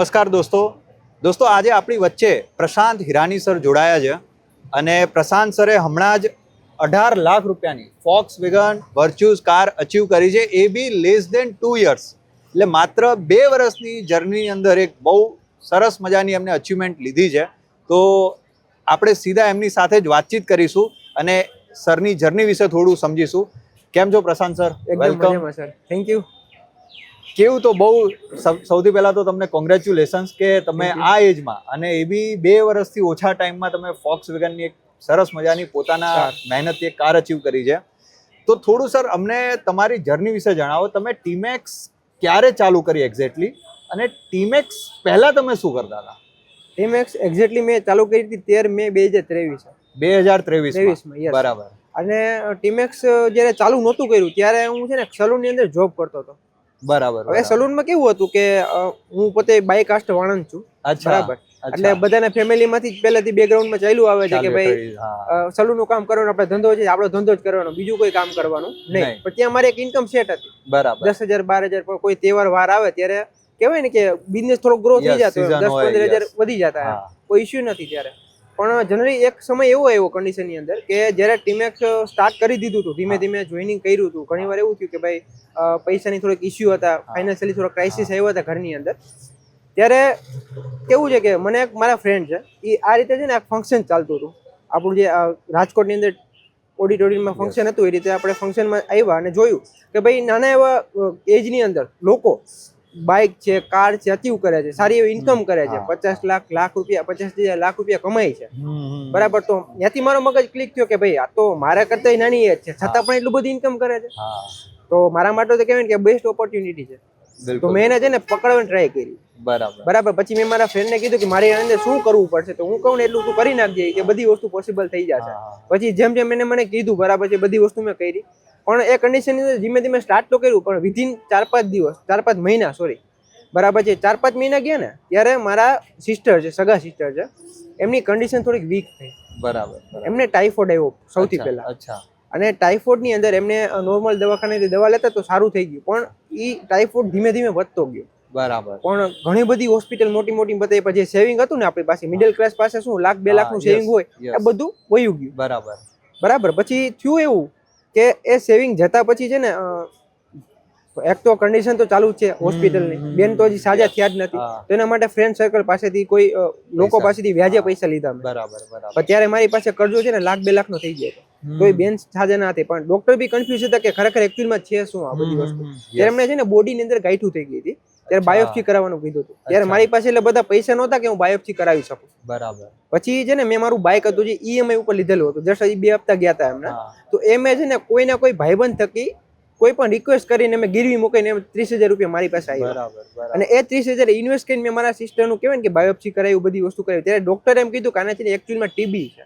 નમસ્કાર દોસ્તો આજે આપણી વચ્ચે પ્રશાંત હિરાની સર જોડાયા છે અને પ્રશાંત સરે હમણાં જ 18 લાખ રૂપિયાની ફોક્સવેગન વર્ચ્યુઝ કાર અચીવ કરી છે, એ બી લેસ દેન 2 યર્સ, એટલે માત્ર 2 વર્ષની જર્નીની અંદર એક બહુ સરસ મજાની એમને અચીવમેન્ટ લીધી છે. તો આપણે સીધા એમની સાથે જ વાતચીત કરીશું અને સરની જર્ની વિશે થોડું સમજીશું. કેમ છો Prashant sir? Welcome sir, thank you. કેવું તો બહુ સૌથી પહેલા તો તમને કોંગ્રેચ્યુલેશન્સ કે તમે આ એજમાં અને એ બી 2 વર્ષથી ઓછા ટાઈમમાં તમે ફોક્સવેગનની એક સરસ મજાની પોતાના મહેનતથી એક કાર અચીવ કરી છે. તો થોડું સર અમને તમારી જર્ની વિશે જણાવો. તમે ટીમેક્સ ક્યારે ચાલુ કરી એક્ઝેક્ટલી, અને ટીમેક્સ પહેલા તમે શું કરતા હતા? ટીમેક્સ એક્ઝેક્ટલી મેં ચાલુ કરી હતી 13 મે 2023. 2023 બરાબર. અને ટીમેક્સ જ્યારે ચાલુ નહોતું કર્યું ત્યારે હું છે ને સલૂનની અંદર જોબ કરતો હતો. બરાબર. હવે સલૂનમાં કેવું હતું કે હું પોતે બાય કાસ્ટ વાળંદ છું. બરાબર. એટલે બધાના ફેમિલીમાંથી જ પહેલેથી બેકગ્રાઉન્ડમાં ચાલ્યું આવે છે કે ભાઈ સલૂનનું કામ કરવાનું, આપણે ધંધો છે આપણો ધંધો જ કરવાનો, બીજું કોઈ કામ કરવાનું નહીં. પણ ત્યાં મારી એક ઇન્કમ સેટ હતી. બરાબર. 10,000 12,000 કોઈ તહેવાર વાર આવે ત્યારે કહેવાય ને કે બિઝનેસ થોડો ગ્રો થઈ જતો, 10-15,000 વધી જતા, કોઈ ઇસ્યુ નથી ત્યારે. પણ જનરલી એક સમય એવો આવ્યો કન્ડિશનની અંદર કે જ્યારે ટીમેક્સ સ્ટાર્ટ કરી દીધું હતું, ધીમે ધીમે જોઈનિંગ કર્યું હતું, ઘણી વાર એવું થયું કે ભાઈ પૈસાની થોડીક ઇસ્યુ હતા, ફાઇનાન્શિયલી થોડો ક્રાઇસિસ આવ્યો હતા ઘરની અંદર. ત્યારે કેવું છે કે મને એક મારા ફ્રેન્ડ છે, એ આ રીતે છે ને એક ફંક્શન ચાલતું હતું આપણું, જે રાજકોટની અંદર ઓડિટોરિયમમાં ફંક્શન હતું, એ રીતે આપણે ફંક્શનમાં આવ્યા અને જોયું કે ભાઈ નાના એવા એજની અંદર લોકો બાઇક છે, કાર છે, અચીવ કરે છે, સારી એવી ઇન્કમ કરે છે, 50 લાખ રૂપિયા 50,000 લાખ રૂપિયા કમાય છે. બરાબર. તો ત્યાંથી મારો મગજ ક્લિક થયો કે ભાઈ આ તો મારા કરતા નાની એજ છે છતાં પણ એટલું બધું ઇન્કમ કરે છે, તો મારા માટે તો કહેવાય ને કે બેસ્ટ ઓપોર્ચ્યુનિટી છે. તો મેં એને છે ને પકડવાની ટ્રાય કરી. બરાબર. પછી મેં મારા ફ્રેન્ડને કીધું કે મારી અંદર શું કરવું પડશે, તો હું કહું ને એટલું તું કરી નાખજે કે બધી વસ્તુ પોસિબલ થઈ જશે. પછી જેમ જેમ એને મને કીધું બરાબર છે, બધી વસ્તુ મેં કરી. પણ એ કન્ડિશનની અંદર ધીમે ધીમે સ્ટાર્ટ તો કર્યું, પણ વિધિન 4-5 મહિના બરાબર છે, 4-5 મહિના ગયા ને ત્યારે મારા સિસ્ટર છે, સગા સિસ્ટર છે, એમની કન્ડિશન થોડીક વીક થઈ. બરાબર. એમને ટાઇફોઇડ આવ્યો સૌથી પહેલા. અને ટાઇફોઇડની અંદર એમને નોર્મલ દવાખાનેથી દવા લેતા તો સારું થઈ ગયું, પણ એ ટાઇફોઇડ ધીમે ધીમે વધતો ગયો. બરાબર. પણ ઘણી બધી હોસ્પિટલ મોટી મોટી બતાવી, પછી સેવિંગ હતું ને આપણી પાસે, મિડલ ક્લાસ પાસે શું 1-2 લાખનું સેવિંગ હોય, એ બધું વયું ગયું. બરાબર. પછી થયું એવું કે એ સેવિંગ જતા પછી છે ને એક તો કન્ડિશન તો ચાલુ જ છે હોસ્પિટલની, બેન તો હજી સાજા થયા જ નથી, તો એના માટે ફ્રેન્ડ સર્કલ પાસેથી કોઈ લોકો પાસેથી વ્યાજે પૈસા લીધા. બરાબર. ત્યારે મારી પાસે કર્જો છે ને 1-2 લાખનો થઈ ગયો, તો એ બેન સાજા ના હતી, પણ ડોક્ટર બી કન્ફ્યુઝ હતા કે ખરેખર એકચ્યુઅલમાં છે શું આ બધી વસ્તુ. ત્યારે એમને છે ને બોડીની અંદર ગાંઠું થઈ ગઈ હતી, ત્યારે બાયોપ્સી કરાવવાનું કીધું હતું. ત્યારે મારી પાસે એટલે બધા પૈસા નહોતા કે હું બાયોપ્સી કરાવી શકું. બરાબર. પછી છે ને મેં મારું બાઇક હતું જે ઈએમઆઈ ઉપર લીધેલું હતું, જસ્ટ હજી 2 હપ્તા ગયા હતા એમને, તો એ મેં છે ને કોઈને કોઈ ભાઈબંધ થકી કોઈ પણ રિક્વેસ્ટ કરીને મેં ગીરવી મૂકીને 30,000 રૂપિયા મારી પાસે આવ્યા. અને એ 30,000 ઇન્વેસ્ટ કરીને મેં મારા સિસ્ટરનું કહેવાય ને કે બાયોપ્સી કરાવી, બધી વસ્તુ કરાવી. ત્યારે ડોક્ટરે એમ કીધું કે આને છે ને એકચ્યુઅલમાં ટીબી છે.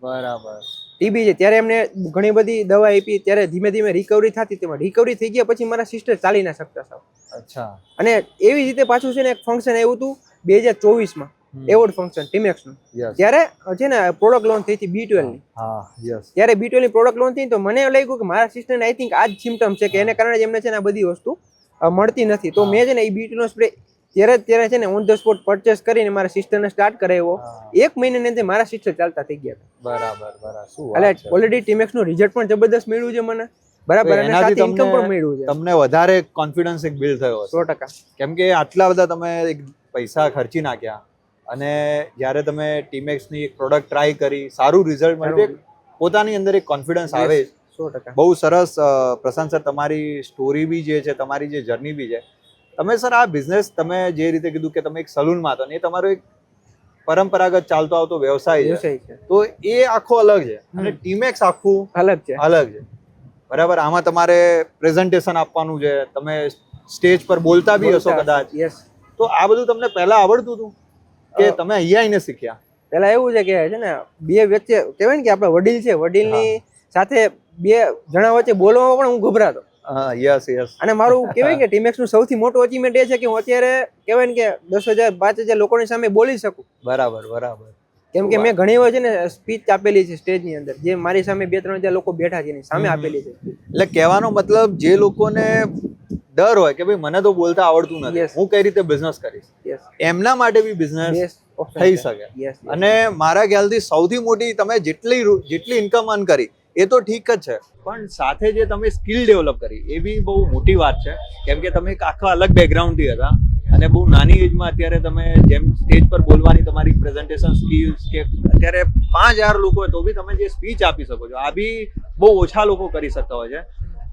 બરાબર. ટીબી છે. ત્યારે એમને ઘણી બધી દવા આપી, ત્યારે ધીમે ધીમે રિકવરી થતી, તેમાં રિકવરી થઈ ગયા પછી મારા સિસ્ટર ચાલી ના શકતા સાવ. અચ્છા. અને એવી રીતે પાછું છે ને એક ફંક્શન આવ્યું હતું 2024માં, એવોર્ડ ફંક્શન ટીમેક્સનું. ત્યારે છે ને પ્રોડક્ટ લોન્ચ થઈ હતી B12 ની. ત્યારે B12 ની પ્રોડક્ટ લોન્ચ થઈ તો મને લાગ્યું કે મારા સિસ્ટરને આઈ થિંક આ જ સિમ્ટમ છે કે એને કારણે જ એમને છે ને આ બધી વસ્તુ મળતી નથી. તો મેં છે ને એ B12 નો સ્પ્રે ત્યારે છે ને ઓન ધ સ્પોટ પરચેસ કરીને મારા સિસ્ટરને સ્ટાર્ટ કરાવ્યો. 1 મહિનાની અંદર મારા સિસ્ટર ચાલતા થઈ ગયા. બરાબર. એટલે ઓલરેડી ટીમેક્સ નું રિઝલ્ટ પણ જબરદસ્ત મળ્યું છે મને. બરાબર. અને સાથે ઇન્કમ પણ મળ્યું છે. તમને વધારે કોન્ફિડન્સ એક બિલ્ડ થયો 100%. કેમ કે આટલા બધા તમે પૈસા ખર્ચી નાખ્યા અને જ્યારે તમે ટીમેક્સની એક પ્રોડક્ટ ટ્રાય કરી, સારું રિઝલ્ટ મળ્યું, પોતાની અંદર એક કોન્ફિડન્સ આવે. 100%. બહુ સરસ પ્રશાંત સર, તમારી સ્ટોરી બી જે છે, તમારી જે જર્ની બી છે. તમે સર આ બિઝનેસ તમે જે રીતે કીધું કે તમે એક સલૂનમાં હતા, એ તમારો એક પરંપરાગત ચાલતો આવતો વ્યવસાય છે, તો એ આખો અલગ છે અને ટીમેક્સ આખું અલગ છે. બરાબર. આમાં તમારે પ્રેઝન્ટેશન આપવાનું છે, તમે સ્ટેજ પર બોલતા બી હશો કદાચ, તો આ બધું તમને પહેલા આવડતું હતું કે તમે અહીંયા આવીને શીખ્યા? પેલા એવું છે કે છે ને બે વચ્ચે કહેવાય ને કે આપણે વડીલ છે, વડીલની સાથે 2 જણા વચ્ચે બોલવામાં પણ હું ગભરાતો. અને મારું કહેવાય કે ટીમેક્સ નું સૌથી મોટું અચીવમેન્ટ એ છે કે હું અત્યારે કહેવાય ને કે 10,000 5,000 લોકોની સામે બોલી શકું. બરાબર. કેમ કે મેં ઘણી વાર છે ને સ્પીચ આપેલી છે સ્ટેજની અંદર, જે મારી સામે 2-3 લોકો બેઠા છે એની સામે આપેલી છે. એટલે કહેવાનો મતલબ જે લોકોને ડર હોય કે ભાઈ મને તો બોલતા આવડતું નથી, હું કઈ રીતે બિઝનેસ કરીશ, યસ એમના માટે બી બિઝનેસ બેસ્ટ ઓપ્શન થઈ શકે. યસ અને મારા ખ્યાલથી સૌથી મોટી તમે જેટલી ઇન્કમ અર્ન કરી એ તો ઠીક જ છે, પણ સાથે જે તમે સ્કિલ ડેવલપ કરી એ બી બહુ મોટી વાત છે. કેમ કે તમે એક આખા અલગ બેકગ્રાઉન્ડથી હતા અને બહુ નાની એજમાં અત્યારે તમે જેમ સ્ટેજ પર બોલવાની તમારી પ્રેઝન્ટેશન સ્કિલ્સ કે અત્યારે 5000 લોકો હોય તો બી તમે જે સ્પીચ આપી શકો છો આ બી બહુ ઓછા લોકો કરી શકતા હોય છે.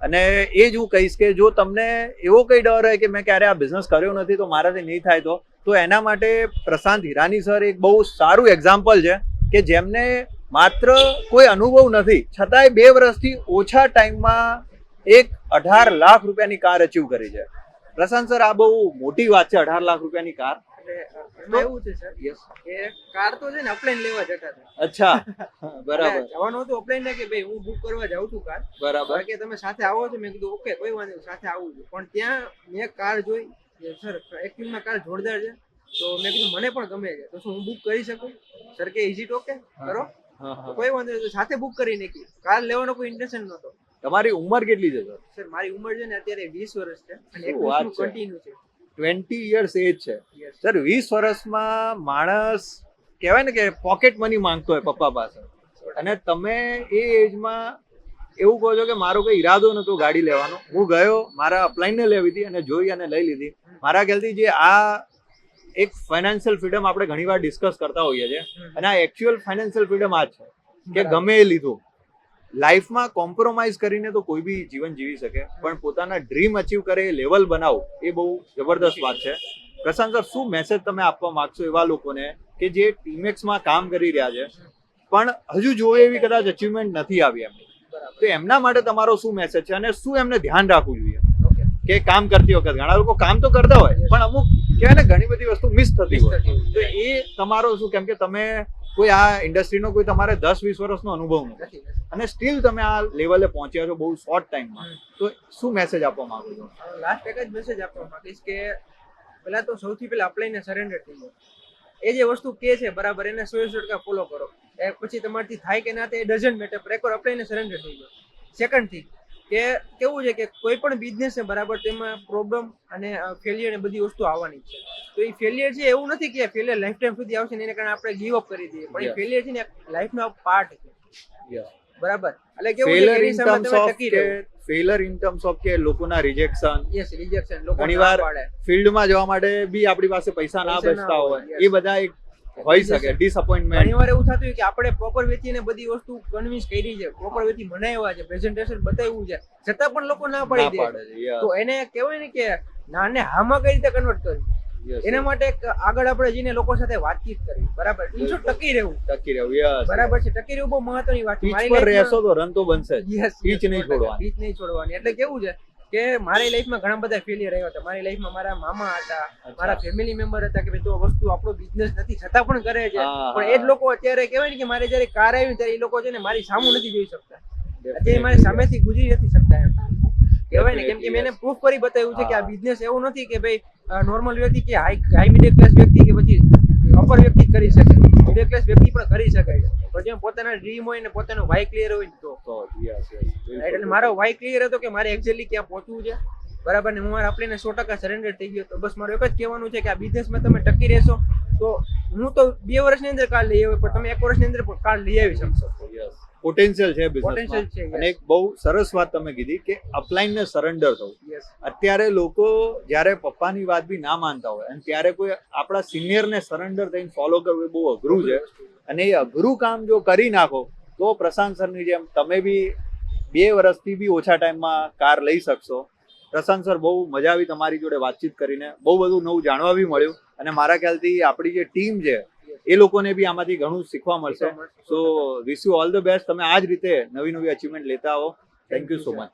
અને એ જ હું કહીશ કે જો તમને એવો કઈ ડર હોય કે મેં ક્યારે આ બિઝનેસ કર્યો નથી તો મારાથી નહીં થાય તો એના માટે પ્રશાંત હિરાની સર એક બહુ સારું એક્ઝામ્પલ છે કે જેમને માત્ર કોઈ અનુભવ નથી છતાંય 2 વર્ષથી ઓછા ટાઈમમાં એક 18 લાખ રૂપિયાની કાર અચીવ કરી છે. પ્રશાંત સર આ બહુ મોટી વાત છે, 18 લાખ રૂપિયાની કાર. એમાં એવું છે સર યસ કે કાર તો છે ને અપલાઈન લેવા જતા હતા. અચ્છા, બરાબર. જવાનું હતું અપલાઈન ને કે ભાઈ હું બુક કરવા જાઉં છું કાર, બરાબર. કે તમે સાથે આવો છો, મેં કીધું ઓકે કોઈ વાંધો નહીં સાથે આવું છું. પણ ત્યાં મેં કાર જોઈ સર એક્ટિવમાં કાર જોરદાર છે તો મેં કીધું મને પણ ગમે છે તો શું હું બુક કરી શકું? સર કે ઇઝ ઇટ ઓકે કરો, કોઈ વાંધો નહીં. સાથે બુક કરી નાખી. કાર લેવાનો કોઈ ઇન્ટેન્શન નહોતો. તમારી ઉંમર કેટલી છે સર? સર મારી ઉંમર છે ને અત્યારે 20 વર્ષ છે અને શું વાત 21 છે? કન્ટિન્યુ છે. 20 years એજ છે સર. 20 વર્ષમાં માણસ કહેવાય ને કે પોકેટ મની માંગતો હોય પપ્પા પાસે, અને તમે એ એજમાં એવું કહો છો કે મારો કોઈ ઈરાદો નતો ગાડી લેવાનો, હું ગયો મારા અપલાઈનને લેવી હતી અને જોઈ અને લઈ લીધી. મારા ખ્યાલથી જે આ એક ફાઇનાન્શિયલ ફ્રીડમ આપણે ઘણીવાર ડિસ્કસ કરતા હોઈએ છીએ અને આ એકચ્યુઅલ ફાઇનાન્શિયલ ફ્રીડમ આ જ છે કે ગમે એ લીધું. લાઈફમાં કોમ્પ્રોમાઇઝ કરીને તો કોઈ બી જીવન જીવી શકે, પણ પોતાના ડ્રીમ અચીવ કરે એ લેવલ બનાવો એ બહુ જબરદસ્ત વાત છે. પ્રશાંત સર, શું મેસેજ તમે આપવા માંગશો એવા લોકોને કે જે ટીમેક્સમાં કામ કરી રહ્યા છે પણ હજુ જોવે એવી કદાચ અચીવમેન્ટ નથી આવી એમની, તો એમના માટે તમારો શું મેસેજ છે અને શું એમને ધ્યાન રાખવું જોઈએ કે કામ કરતી વખત ઘણા લોકો કામ તો કરતા હોય પણ અમુક કહેવાય ને ઘણી બધી વસ્તુ મિસ થતી હોય, તો એ તમારો શું, કેમ કે તમે કોઈ આ ઇન્ડસ્ટ્રીનો કોઈ તમારે 10-20 વર્ષનો અનુભવ નથી અને સ્ટીલ તમે આ લેવલે પહોંચ્યા છો બહુ શોર્ટ ટાઈમમાં, તો શું મેસેજ આપવા માંગો છો? લાસ્ટ એક જ મેસેજ આપવા માંગીશ કે પહેલા તો સૌથી પહેલા અપ્લાયને સરેન્ડર થઈ જાઓ. એ જે વસ્તુ કે છે બરાબર એને 100% ફોલો કરો. એ પછી તમારથી થાય કે ના થાય એ ડઝન્ટ મેટર, પર એકવાર અપ્લાયને સરેન્ડર થઈ જાઓ. સેકન્ડ થિંગ કે કેવું છે કે કોઈ પણ બિઝનેસ છે બરાબર તેમાં પ્રોબ્લેમ અને ફેલિયર ને બધી વસ્તુ આવવાની છે. તો એ ફેલિયર છે એવું નથી કે ફેલિયર લાઈફ ટાઈમ સુધી આવશે ને એને કારણે આપણે ગીવ અપ કરી દઈએ, પણ એ ફેલિયર છે ને લાઈફનો પાર્ટ છે. બરાબર, એટલે કેવું છે એની સામે તમે ટકી રહો. ફેલર ઇન ટર્મ્સ ઓફ કે લોકોના રિજેક્શન, યસ રિજેક્શન, લોકો ઘણીવાર ફિલ્ડમાં જવા માટે બી આપણી પાસે પૈસા ના બચતા હોય, એ બધા એક હોઈ શકે ડિસઅપોઇન્ટમેન્ટ. ઘણીવાર એવું થતું હોય કે આપણે પ્રોપર વેચીને બધી વસ્તુ કન્વિન્સ કરી છે, પ્રોપર વેચી મનાવ્યા છે, પ્રેઝન્ટેશન બતાવ્યું છે, છતાં પણ લોકો ના પાડી દે, તો એને કહેવાય ને કે નાને હામાં કઈ રીતે કન્વર્ટ કરવી. એના માટે આગળ આપણે જઈને લોકો સાથે વાતચીત કરવી, બરાબર, ટકી રહેવું. બરાબર છે, ટકી રહેવું બહુ મહત્વની વાત છે. મારી પર રહેશો તો રન તો બનશે જ, પીચ નહીં છોડવાની. પીચ નહીં છોડવાની. એટલે કેવું છે કે મારી લાઈફમાં ઘણા બધા ફેલિયર આવ્યા હતા. મારી લાઈફમાં મારા મામા હતા, મારા ફેમિલી મેમ્બર હતા કે ભાઈ તો વસ્તુ આપણો બિઝનેસ નથી છતાં પણ કરે છે, પણ એ જ લોકો અત્યારે કહેવાય ને કે મારે જયારે કાર આવી ત્યારે એ લોકો છે ને મારી સામું નથી જોઈ શકતા, અત્યારે મારી સામેથી ગુજરી નથી શકતા એમ કહેવાય ને. કેમ કે મેં એને પ્રૂફ કરી બતાવ્યું છે કે આ બિઝનેસ એવું નથી કે ભાઈ નોર્મલ વ્યક્તિ કે હાઈ મિડલ ક્લાસ વ્યક્તિ કે પછી અપર વ્યક્તિ કરી શકે, મિડલ ક્લાસ વ્યક્તિ પણ કરી શકે છે, પણ જેમ પોતાના ડ્રીમ હોય ને પોતાનો વાય ક્લિયર હોય તો. એટલે મારો વાય ક્લિયર હતો કે મારે એક્ઝેક્ટલી ક્યાં પહોંચવું છે, બરાબર, ને હું મારા અપ્લાયને 100% સરેન્ડર થઈ ગયો. તો બસ મારું એક જ કહેવાનું છે કે આ બિઝનેસમાં તમે ટકી રહેશો તો હું તો 2 વર્ષની અંદર કાર લઈ આવ્યો, પણ તમે 1 વર્ષની અંદર પણ કાર લઈ આવી શકશો. પોટેન્શિયલ છે બિઝનેસમાં. અને એક બહુ સરસ વાત તમે કીધી કે અપલાઈનને સરેન્ડર થવું. અત્યારે લોકો જ્યારે પપ્પાની વાત બી ના માનતા હોય અને ત્યારે કોઈ આપણા સિનિયરને સરેન્ડર થઈને ફોલો કરવું એ બહુ અઘરું છે, અને એ અઘરું કામ જો કરી નાખો તો પ્રશાંત સરની જેમ તમે બી 2 વર્ષથી બી ઓછા ટાઈમમાં કાર લઈ શકશો. પ્રશાંત સર, બહુ મજા આવી તમારી જોડે વાતચીત કરીને, બહુ બધું નવું જાણવા બી મળ્યું, અને મારા ખ્યાલથી આપણી જે ટીમ છે એ લોકોને બી આમાંથી ઘણું શીખવા મળશે. So wish you all the best. તમે આ જ રીતે નવી અચીવમેન્ટ લેતા આવો. Thank you so much.